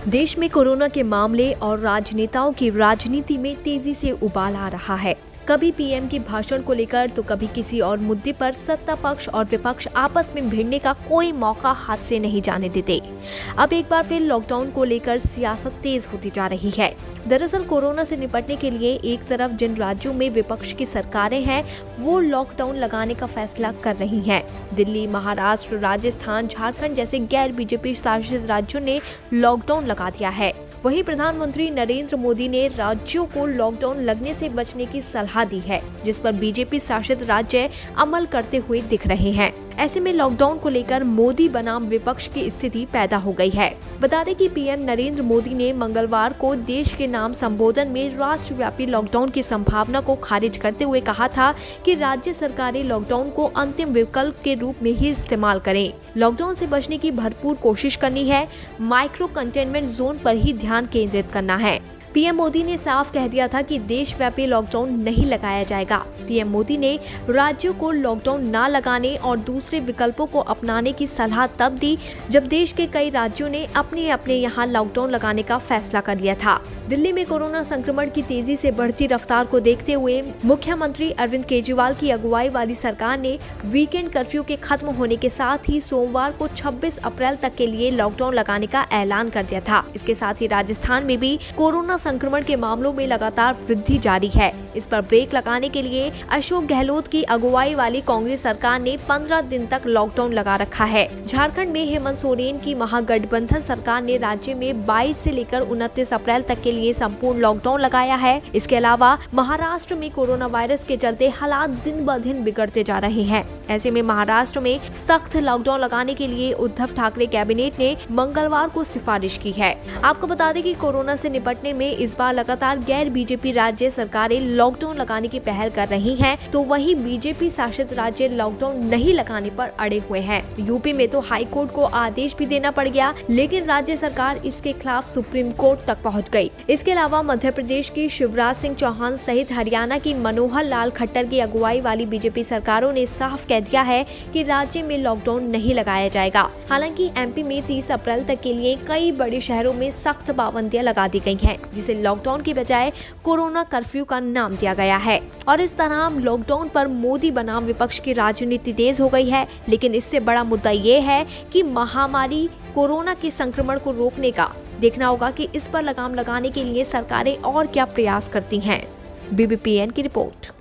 देश में कोरोना के मामले और राजनेताओं की राजनीति में तेजी से उबाल आ रहा है। कभी पीएम के भाषण को लेकर तो कभी किसी और मुद्दे पर सत्ता पक्ष और विपक्ष आपस में भिड़ने का कोई मौका हाथ से नहीं जाने देते। अब एक बार फिर लॉकडाउन को लेकर सियासत तेज होती जा रही है। दरअसल कोरोना से निपटने के लिए एक तरफ जिन राज्यों में विपक्ष की सरकारें हैं वो लॉकडाउन लगाने का फैसला कर रही हैं। दिल्ली, महाराष्ट्र, राजस्थान, झारखंड जैसे गैर बीजेपी शासित राज्यों ने लॉकडाउन लगा दिया है। वहीं प्रधानमंत्री नरेंद्र मोदी ने राज्यों को लॉकडाउन लगने से बचने की सलाह दी है, जिस पर बीजेपी शासित राज्य अमल करते हुए दिख रहे हैं। ऐसे में लॉकडाउन को लेकर मोदी बनाम विपक्ष की स्थिति पैदा हो गई है। बता दें कि पीएम नरेंद्र मोदी ने मंगलवार को देश के नाम संबोधन में राष्ट्रव्यापी लॉकडाउन की संभावना को खारिज करते हुए कहा था कि राज्य सरकारें लॉकडाउन को अंतिम विकल्प के रूप में ही इस्तेमाल करें। लॉकडाउन से बचने की भरपूर कोशिश करनी है, माइक्रो कंटेनमेंट जोन पर ही ध्यान केंद्रित करना है। पीएम मोदी ने साफ कह दिया था कि देशव्यापी लॉकडाउन नहीं लगाया जाएगा। पीएम मोदी ने राज्यों को लॉकडाउन न लगाने और दूसरे विकल्पों को अपनाने की सलाह तब दी जब देश के कई राज्यों ने अपने अपने यहाँ लॉकडाउन लगाने का फैसला कर लिया था। दिल्ली में कोरोना संक्रमण की तेजी से बढ़ती रफ्तार को देखते हुए मुख्यमंत्री अरविंद केजरीवाल की अगुवाई वाली सरकार ने वीकेंड कर्फ्यू के खत्म होने के साथ ही सोमवार को 26 अप्रैल तक के लिए लॉकडाउन लगाने का ऐलान कर दिया था। इसके साथ ही राजस्थान में भी कोरोना संक्रमण के मामलों में लगातार वृद्धि जारी है। इस पर ब्रेक लगाने के लिए अशोक गहलोत की अगुवाई वाली कांग्रेस सरकार ने 15 दिन तक लॉकडाउन लगा रखा है। झारखंड में हेमंत सोरेन की महागठबंधन सरकार ने राज्य में 22 से लेकर 29 अप्रैल तक के लिए संपूर्ण लॉकडाउन लगाया है। इसके अलावा महाराष्ट्र में कोरोना वायरस के चलते हालात दिन ब दिन बिगड़ते जा रहे हैं। ऐसे में महाराष्ट्र में सख्त लॉकडाउन लगाने के लिए उद्धव ठाकरे कैबिनेट ने मंगलवार को सिफारिश की है। आपको बता दें कि कोरोना से निपटने में इस बार लगातार गैर बीजेपी राज्य सरकारें लॉकडाउन लगाने की पहल कर रही हैं, तो वहीं बीजेपी शासित राज्य लॉकडाउन नहीं लगाने पर अड़े हुए हैं। यूपी में तो हाई कोर्ट को आदेश भी देना पड़ गया, लेकिन राज्य सरकार इसके खिलाफ सुप्रीम कोर्ट तक पहुंच गई। इसके अलावा मध्य प्रदेश की शिवराज सिंह चौहान सहित हरियाणा की मनोहर लाल खट्टर की अगुवाई वाली बीजेपी सरकारों ने साफ कह दिया है कि राज्य में लॉकडाउन नहीं लगाया जाएगा। हालांकि एमपी में 30 अप्रैल तक के लिए कई बड़े शहरों में सख्त पाबंदियां लगा दी गई हैं, जिसे लॉकडाउन की बजाय कोरोना कर्फ्यू का नाम दिया गया है। और इस तरह लॉकडाउन पर मोदी बनाम विपक्ष की राजनीति तेज हो गई है। लेकिन इससे बड़ा मुद्दा ये है कि महामारी कोरोना के संक्रमण को रोकने का देखना होगा कि इस पर लगाम लगाने के लिए सरकारें और क्या प्रयास करती हैं। बीबीपीएन की रिपोर्ट।